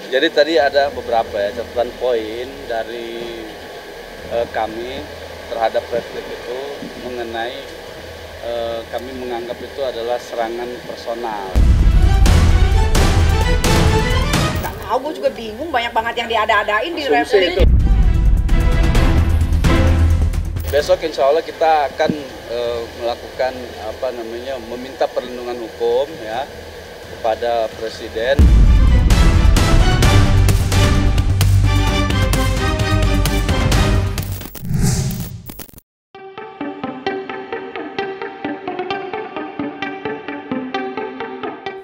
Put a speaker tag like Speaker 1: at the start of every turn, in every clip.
Speaker 1: Jadi tadi ada beberapa ya catatan poin dari kami terhadap replik itu mengenai kami menganggap itu adalah serangan personal.
Speaker 2: Gak tahu, gue juga bingung, banyak banget yang diada-adain di
Speaker 1: Asumsi
Speaker 2: replik.
Speaker 1: itu. Besok insya Allah kita akan melakukan meminta perlindungan hukum ya kepada Presiden.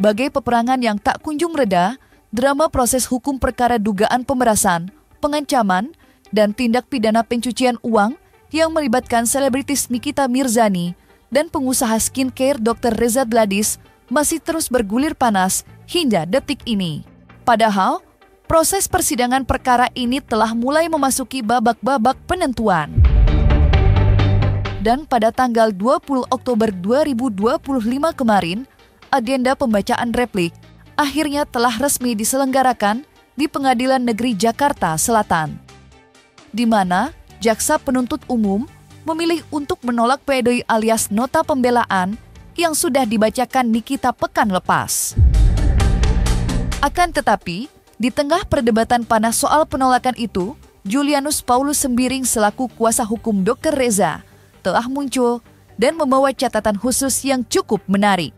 Speaker 3: Bagai peperangan yang tak kunjung reda, drama proses hukum perkara dugaan pemerasan, pengancaman, dan tindak pidana pencucian uang yang melibatkan selebritis Nikita Mirzani dan pengusaha skincare Dr. Reza Gladys masih terus bergulir panas hingga detik ini. Padahal, proses persidangan perkara ini telah mulai memasuki babak-babak penentuan. Dan pada tanggal 20 Oktober 2025 kemarin, agenda pembacaan replik akhirnya telah resmi diselenggarakan di Pengadilan Negeri Jakarta Selatan, di mana jaksa penuntut umum memilih untuk menolak pledoi alias nota pembelaan yang sudah dibacakan Nikita pekan lepas. Akan tetapi, di tengah perdebatan panas soal penolakan itu, Julianus Paulus Sembiring selaku kuasa hukum Dr. Reza telah muncul dan membawa catatan khusus yang cukup menarik.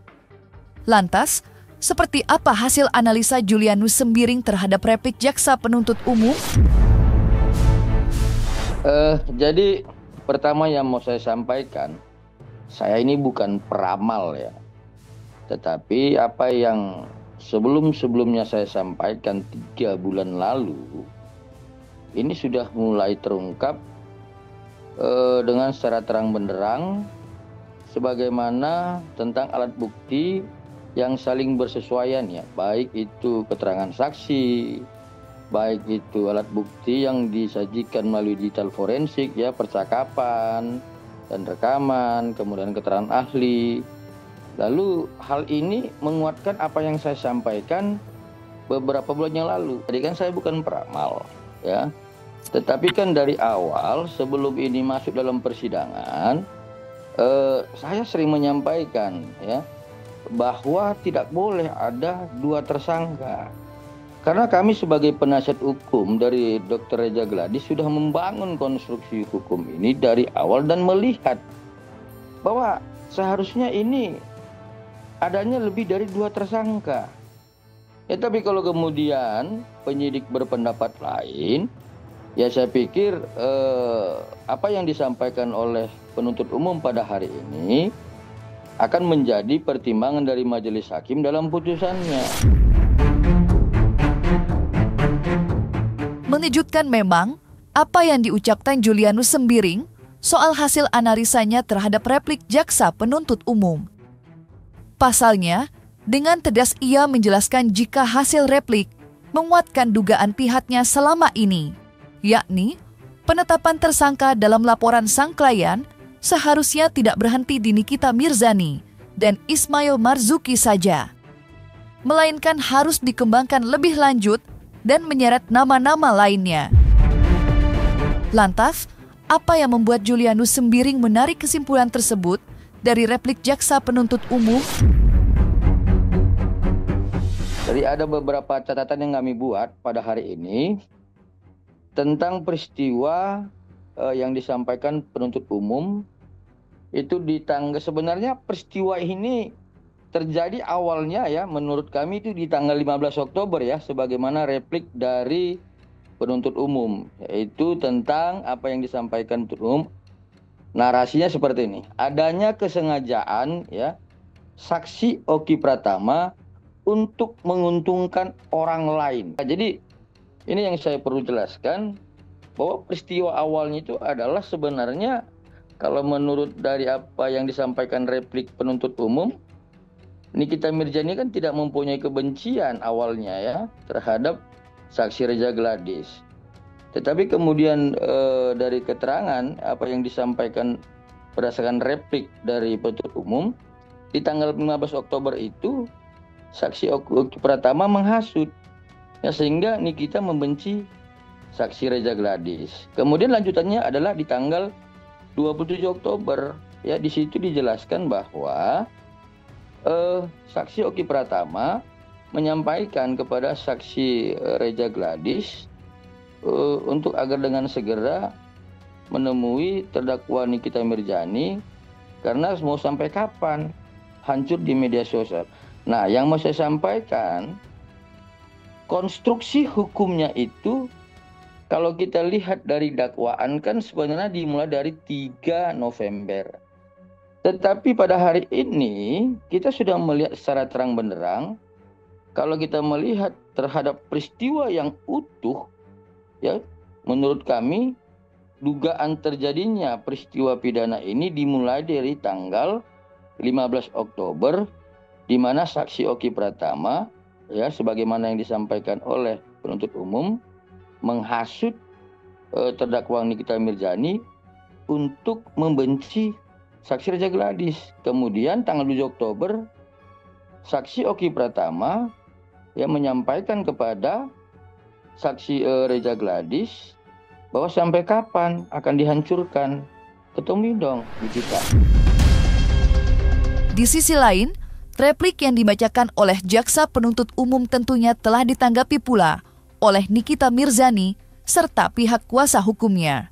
Speaker 3: Lantas, seperti apa hasil analisa Julianus Sembiring terhadap replik jaksa penuntut umum?
Speaker 4: Jadi pertama yang mau saya sampaikan, saya ini bukan peramal ya. Tetapi apa yang sebelum-sebelumnya saya sampaikan 3 bulan lalu, ini sudah mulai terungkap dengan secara terang benderang, sebagaimana tentang alat bukti yang saling bersesuaian ya, baik itu keterangan saksi, baik itu alat bukti yang disajikan melalui digital forensik ya, percakapan dan rekaman, kemudian keterangan ahli. Lalu hal ini menguatkan apa yang saya sampaikan beberapa bulan yang lalu. Jadi kan saya bukan peramal ya, tetapi kan dari awal sebelum ini masuk dalam persidangan, saya sering menyampaikan ya, bahwa tidak boleh ada 2 tersangka. Karena kami sebagai penasihat hukum dari Dr. Reza Gladys sudah membangun konstruksi hukum ini dari awal dan melihat bahwa seharusnya ini adanya lebih dari 2 tersangka. Ya, tapi kalau kemudian penyidik berpendapat lain, ya saya pikir apa yang disampaikan oleh penuntut umum pada hari ini akan menjadi pertimbangan dari majelis hakim dalam putusannya.
Speaker 3: Mengejutkan memang apa yang diucapkan Julianus Sembiring soal hasil analisanya terhadap replik jaksa penuntut umum. Pasalnya, dengan tegas ia menjelaskan jika hasil replik menguatkan dugaan pihaknya selama ini, yakni penetapan tersangka dalam laporan sang klien seharusnya tidak berhenti di Nikita Mirzani dan Ismail Marzuki saja, melainkan harus dikembangkan lebih lanjut dan menyeret nama-nama lainnya. Lantas, apa yang membuat Julianus Sembiring menarik kesimpulan tersebut dari replik jaksa penuntut umum?
Speaker 4: Jadi ada beberapa catatan yang kami buat pada hari ini tentang peristiwa yang disampaikan penuntut umum. Itu sebenarnya peristiwa ini terjadi awalnya ya, menurut kami itu di tanggal 15 Oktober ya, sebagaimana replik dari penuntut umum, yaitu tentang apa yang disampaikan penuntut umum. Narasinya seperti ini: adanya kesengajaan ya saksi Oki Pratama untuk menguntungkan orang lain. Nah, jadi ini yang saya perlu jelaskan, bahwa peristiwa awalnya itu adalah sebenarnya kalau menurut dari apa yang disampaikan replik penuntut umum, Nikita Mirzani kan tidak mempunyai kebencian awalnya ya terhadap saksi Reza Gladys. Tetapi kemudian dari keterangan apa yang disampaikan berdasarkan replik dari penuntut umum, di tanggal 15 Oktober itu saksi Oki Pratama menghasut Ya, sehingga Nikita membenci saksi Reza Gladys. Kemudian lanjutannya adalah di tanggal 27 Oktober. Ya, di situ dijelaskan bahwa saksi Oki Pratama menyampaikan kepada saksi Reza Gladys untuk agar dengan segera menemui terdakwa Nikita Mirzani karena mau sampai kapan hancur di media sosial. Nah, yang mau saya sampaikan, konstruksi hukumnya itu kalau kita lihat dari dakwaan kan sebenarnya dimulai dari 3 November. Tetapi pada hari ini kita sudah melihat secara terang benderang, kalau kita melihat terhadap peristiwa yang utuh, ya, menurut kami dugaan terjadinya peristiwa pidana ini dimulai dari tanggal 15 Oktober, di mana saksi Oki Pratama, ya, sebagaimana yang disampaikan oleh penuntut umum, menghasut terdakwa Nikita Mirzani untuk membenci saksi Reza Gladys. Kemudian tanggal 7 Oktober, saksi Oki Pratama menyampaikan kepada saksi Reza Gladys bahwa sampai kapan akan dihancurkan. Ketemu dong Nikita.
Speaker 3: Di sisi lain, replik yang dibacakan oleh jaksa penuntut umum tentunya telah ditanggapi pula oleh Nikita Mirzani serta pihak kuasa hukumnya.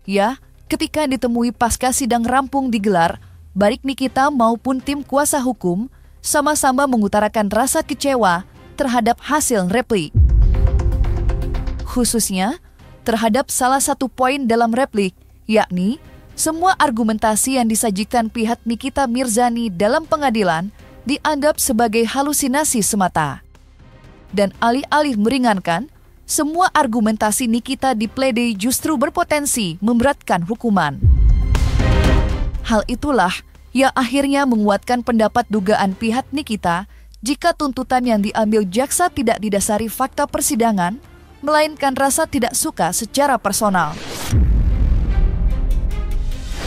Speaker 3: Ya, ketika ditemui pasca sidang rampung digelar, baik Nikita maupun tim kuasa hukum sama-sama mengutarakan rasa kecewa terhadap hasil replik. Khususnya terhadap salah satu poin dalam replik, yakni semua argumentasi yang disajikan pihak Nikita Mirzani dalam pengadilan dianggap sebagai halusinasi semata. Dan alih-alih meringankan, semua argumentasi Nikita di pledoi justru berpotensi memberatkan hukuman. Hal itulah yang akhirnya menguatkan pendapat dugaan pihak Nikita jika tuntutan yang diambil jaksa tidak didasari fakta persidangan, melainkan rasa tidak suka secara personal.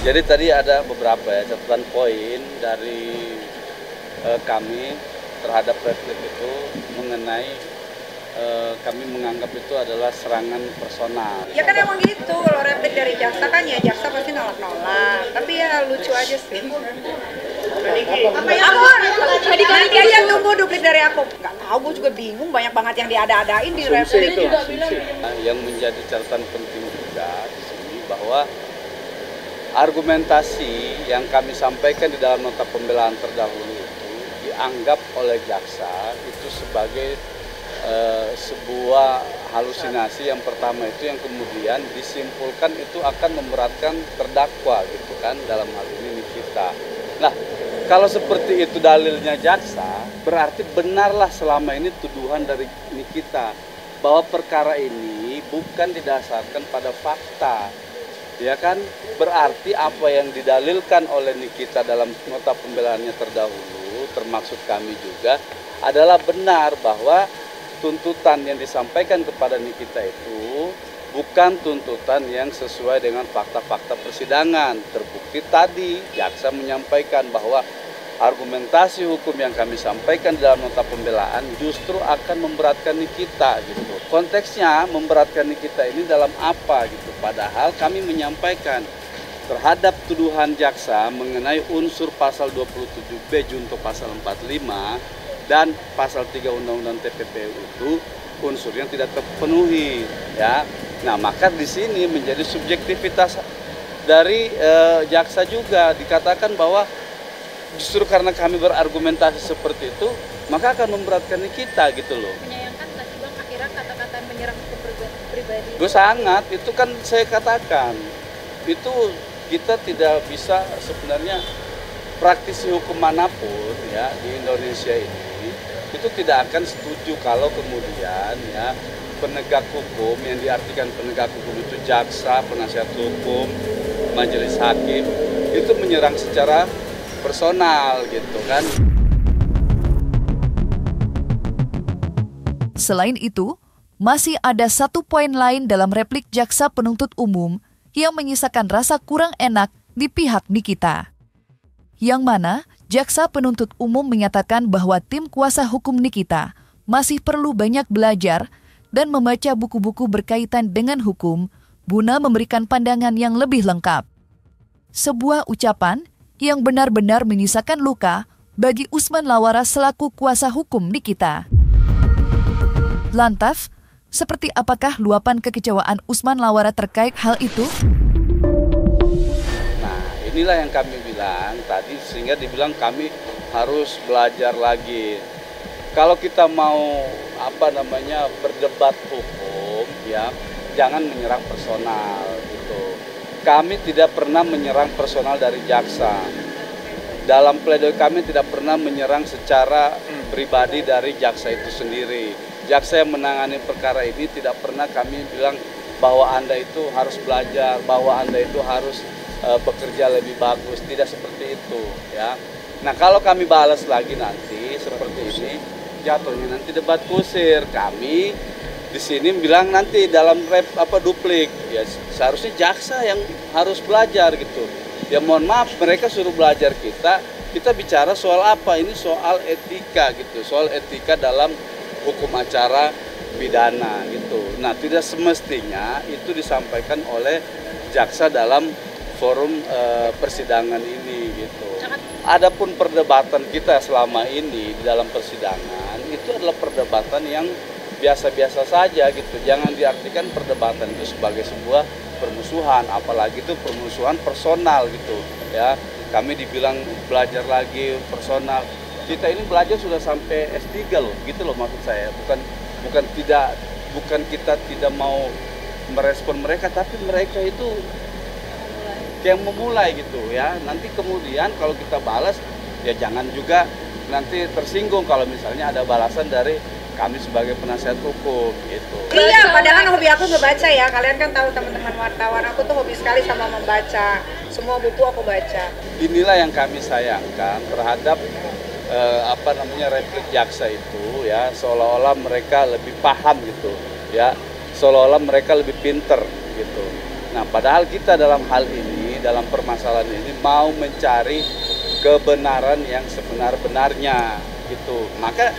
Speaker 1: Jadi tadi ada beberapa catatan poin dari kami terhadap replik itu mengenai kami menganggap itu adalah serangan personal.
Speaker 2: Ya kan emang gitu, kalau replik dari jaksa kan ya jaksa pasti nolak-nolak. Tapi ya lucu aja sih. Nanti aja tunggu duplik dari aku. Nggak tahu, gue juga bingung, banyak banget yang diada-adain di replik itu.
Speaker 1: Yang menjadi catatan penting juga di sini bahwa argumentasi yang kami sampaikan di dalam nota pembelaan terdahulu itu dianggap oleh jaksa itu sebagai sebuah halusinasi yang pertama itu, yang kemudian disimpulkan itu akan memberatkan terdakwa gitu kan, dalam hal ini Nikita. Nah, kalau seperti itu dalilnya jaksa, berarti benarlah selama ini tuduhan dari Nikita bahwa perkara ini bukan didasarkan pada fakta. Ya kan, berarti apa yang didalilkan oleh Nikita dalam nota pembelaannya terdahulu, termasuk kami juga, adalah benar bahwa tuntutan yang disampaikan kepada Nikita itu bukan tuntutan yang sesuai dengan fakta-fakta persidangan. Terbukti tadi jaksa menyampaikan bahwa argumentasi hukum yang kami sampaikan dalam nota pembelaan justru akan memberatkan Nikita gitu. Konteksnya memberatkan Nikita ini dalam apa gitu. Padahal kami menyampaikan terhadap tuduhan jaksa mengenai unsur pasal 27B junto pasal 45 dan pasal 3 Undang-Undang TPPU itu unsur yang tidak terpenuhi, ya. Nah, maka di sini menjadi subjektivitas dari jaksa juga, dikatakan bahwa justru karena kami berargumentasi seperti itu, maka akan memberatkan kita gitu loh.
Speaker 5: Menyayangkan nggak sih Bang, akhirnya kata-kata menyerang hukum pribadi?
Speaker 1: Gue sangat, itu kan saya katakan, itu kita tidak bisa sebenarnya praktisi hukum manapun ya di Indonesia ini itu tidak akan setuju kalau kemudian ya penegak hukum, yang diartikan penegak hukum itu jaksa, penasihat hukum, majelis hakim, itu menyerang secara personal gitu kan.
Speaker 3: Selain itu, masih ada satu poin lain dalam replik jaksa penuntut umum yang menyisakan rasa kurang enak di pihak Nikita. Yang mana jaksa penuntut umum menyatakan bahwa tim kuasa hukum Nikita masih perlu banyak belajar dan membaca buku-buku berkaitan dengan hukum guna memberikan pandangan yang lebih lengkap. Sebuah ucapan yang benar-benar menyisakan luka bagi Usman Lawara selaku kuasa hukum Nikita. Lantas, seperti apakah luapan kekecewaan Usman Lawara terkait hal itu?
Speaker 1: Nah, inilah yang kami bilang tadi, sehingga dibilang kami harus belajar lagi. Kalau kita mau berdebat hukum, ya jangan menyerang personal gitu. Kami tidak pernah menyerang personal dari jaksa. Dalam pledoi kami tidak pernah menyerang secara pribadi dari jaksa itu sendiri. Jaksa yang menangani perkara ini tidak pernah kami bilang bahwa Anda itu harus belajar, bahwa Anda itu harus bekerja lebih bagus. Tidak seperti itu, ya. Nah, kalau kami balas lagi nanti seperti ini, jatuhnya nanti debat kusir. Kami di sini bilang nanti dalam duplik, ya seharusnya jaksa yang harus belajar gitu. Ya mohon maaf, mereka suruh belajar kita bicara soal apa? Ini soal etika gitu, soal etika dalam hukum acara pidana gitu. Nah, tidak semestinya itu disampaikan oleh jaksa dalam forum persidangan ini gitu. Adapun perdebatan kita selama ini di dalam persidangan itu adalah perdebatan yang biasa-biasa saja gitu. Jangan diartikan perdebatan itu sebagai sebuah permusuhan, apalagi itu permusuhan personal gitu, ya. Kami dibilang belajar lagi personal. Kita ini belajar sudah sampai S3 loh, gitu loh maksud saya. Bukan kita tidak mau merespon mereka, tapi mereka itu yang memulai gitu, ya. Nanti kemudian kalau kita balas, ya jangan juga nanti tersinggung kalau misalnya ada balasan dari kami sebagai penasihat hukum gitu.
Speaker 2: Iya, padahal hobi aku ngebaca ya. Kalian kan tahu teman-teman wartawan, aku tuh hobi sekali sama membaca. Semua buku aku baca.
Speaker 1: Inilah yang kami sayangkan terhadap replik jaksa itu, ya, seolah-olah mereka lebih paham gitu, ya. Seolah-olah mereka lebih pinter gitu. Nah, padahal kita dalam hal ini, dalam permasalahan ini mau mencari kebenaran yang sebenar-benarnya gitu. Maka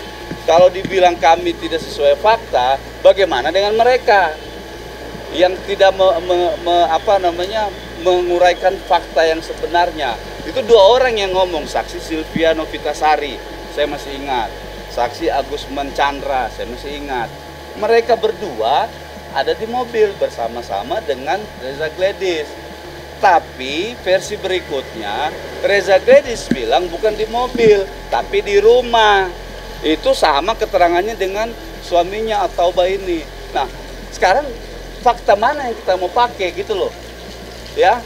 Speaker 1: kalau dibilang kami tidak sesuai fakta, bagaimana dengan mereka yang tidak menguraikan fakta yang sebenarnya? Itu dua orang yang ngomong, saksi Sylvia Novitasari, saya masih ingat, saksi Agus Menchandra, saya masih ingat. Mereka berdua ada di mobil bersama-sama dengan Reza Gledis. Tapi versi berikutnya, Reza Gledis bilang bukan di mobil, tapi di rumah. Itu sama keterangannya dengan suaminya At-Taubah ini. Nah, sekarang fakta mana yang kita mau pakai gitu loh. Ya.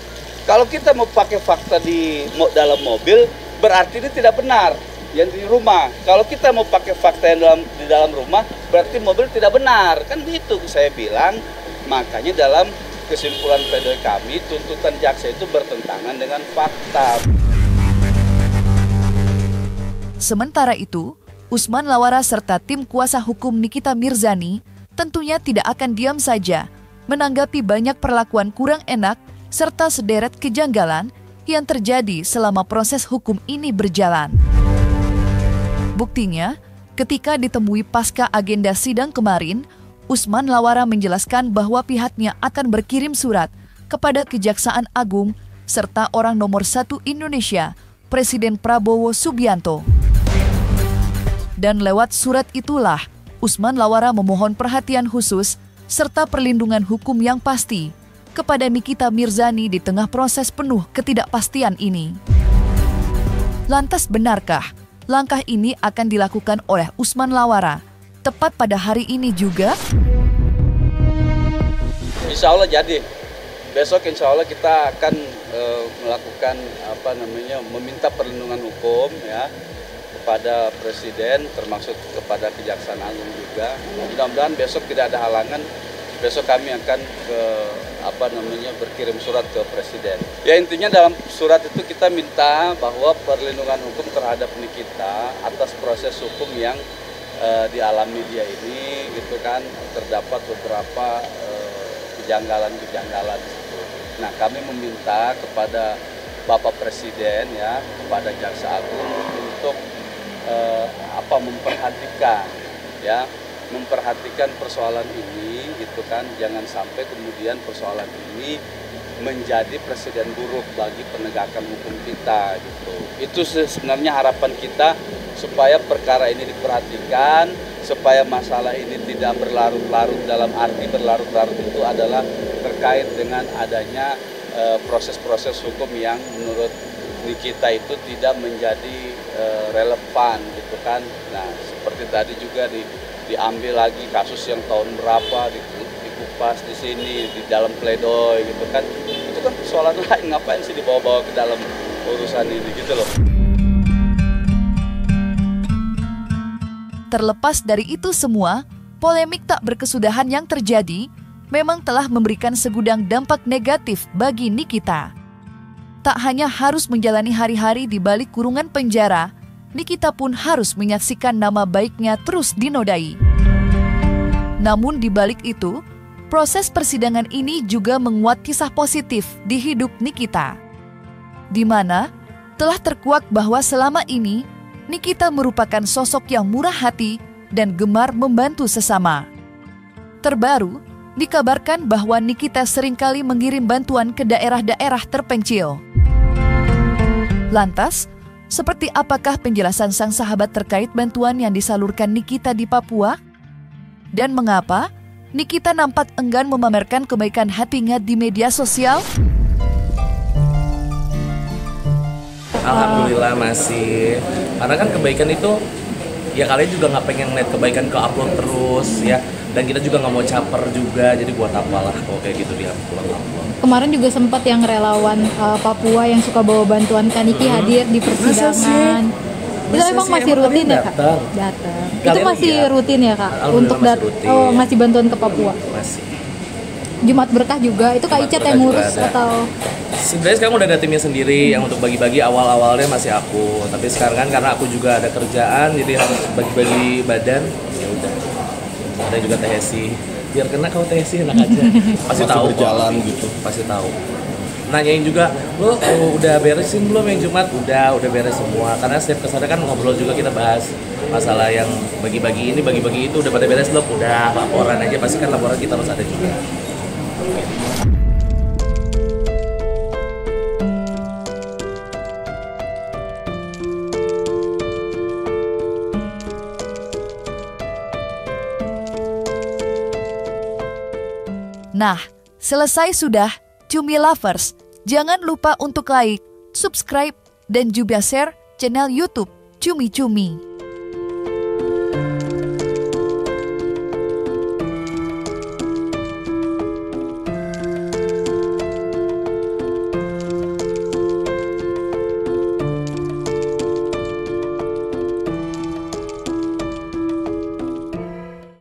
Speaker 1: Kalau kita mau pakai fakta di dalam mobil, berarti ini tidak benar yang di rumah. Kalau kita mau pakai fakta yang di dalam rumah, berarti mobil tidak benar. Kan itu saya bilang. Makanya dalam kesimpulan pledoi kami, tuntutan jaksa itu bertentangan dengan fakta.
Speaker 3: Sementara itu, Usman Lawara serta tim kuasa hukum Nikita Mirzani tentunya tidak akan diam saja menanggapi banyak perlakuan kurang enak serta sederet kejanggalan yang terjadi selama proses hukum ini berjalan. Buktinya, ketika ditemui pasca agenda sidang kemarin, Usman Lawara menjelaskan bahwa pihaknya akan berkirim surat kepada Kejaksaan Agung serta orang nomor 1 Indonesia, Presiden Prabowo Subianto. Dan lewat surat itulah, Usman Lawara memohon perhatian khusus serta perlindungan hukum yang pasti kepada Nikita Mirzani di tengah proses penuh ketidakpastian ini. Lantas benarkah langkah ini akan dilakukan oleh Usman Lawara tepat pada hari ini juga?
Speaker 1: Insya Allah jadi. Besok insya Allah kita akan melakukan meminta perlindungan hukum, ya, kepada Presiden, termasuk kepada Kejaksaan Agung juga. Mudah-mudahan besok tidak ada halangan. Besok kami akan berkirim surat ke Presiden. Ya, intinya dalam surat itu kita minta bahwa perlindungan hukum terhadap Nikita atas proses hukum yang dialami dia ini, gitu kan, terdapat beberapa kejanggalan-kejanggalan itu. Nah, kami meminta kepada Bapak Presiden, ya, kepada Jaksa Agung untuk memperhatikan ya, memperhatikan persoalan ini gitu kan, jangan sampai kemudian persoalan ini menjadi presiden buruk bagi penegakan hukum kita gitu. Itu sebenarnya harapan kita, supaya perkara ini diperhatikan, supaya masalah ini tidak berlarut-larut. Dalam arti berlarut-larut itu adalah terkait dengan adanya proses-proses hukum yang menurut Nikita itu tidak menjadi relevan gitu kan. Nah, seperti tadi juga diambil lagi kasus yang tahun berapa, dikupas di sini di dalam pledoi gitu kan. Itu kan persoalan lain, ngapain sih dibawa-bawa ke dalam urusan ini gitu loh.
Speaker 3: Terlepas dari itu semua, polemik tak berkesudahan yang terjadi memang telah memberikan segudang dampak negatif bagi Nikita. Tak hanya harus menjalani hari-hari di balik kurungan penjara, Nikita pun harus menyaksikan nama baiknya terus dinodai. Namun di balik itu, proses persidangan ini juga menguat kisah positif di hidup Nikita, di mana telah terkuak bahwa selama ini Nikita merupakan sosok yang murah hati dan gemar membantu sesama. Terbaru, dikabarkan bahwa Nikita seringkali mengirim bantuan ke daerah-daerah terpencil. Lantas, seperti apakah penjelasan sang sahabat terkait bantuan yang disalurkan Nikita di Papua? Dan mengapa Nikita nampak enggan memamerkan kebaikan hatinya di media sosial?
Speaker 6: Alhamdulillah masih, karena kan kebaikan itu ya kalian juga nggak pengen lihat kebaikan ke upload terus ya, dan kita juga nggak mau caper juga, jadi buat apalah kalau kayak gitu dia pulang-pulang.
Speaker 5: Kemarin juga sempat yang relawan Papua yang suka bawa bantuan Kaniki hadir di persidangan. Itu emang masih rutin ya Kak? Datang. Itu masih rutin ya Kak? Untuk ngasih bantuan ke Papua?
Speaker 6: Masih.
Speaker 5: Jumat Berkah juga, itu Kak Icat yang ngurus atau?
Speaker 6: Sebenarnya sekarang udah ada timnya sendiri yang untuk bagi-bagi, awal-awalnya masih aku. Tapi sekarang kan karena aku juga ada kerjaan, jadi harus bagi-bagi badan. Ya udah. Ada juga THC. Biar kena kalau THC enak aja. Pasti tahu berjalan gitu. Pasti tahu. Nanyain juga, lo udah beresin belum yang Jumat? Udah beres semua. Karena setiap kesana kan ngobrol juga, kita bahas masalah yang bagi-bagi ini, bagi-bagi itu. Udah pada beres belum? Udah, laporan aja. Pasti kan laporan kita harus ada juga.
Speaker 3: Nah, selesai sudah, Cumi Lovers. Jangan lupa untuk like, subscribe, dan juga share channel YouTube Cumi Cumi.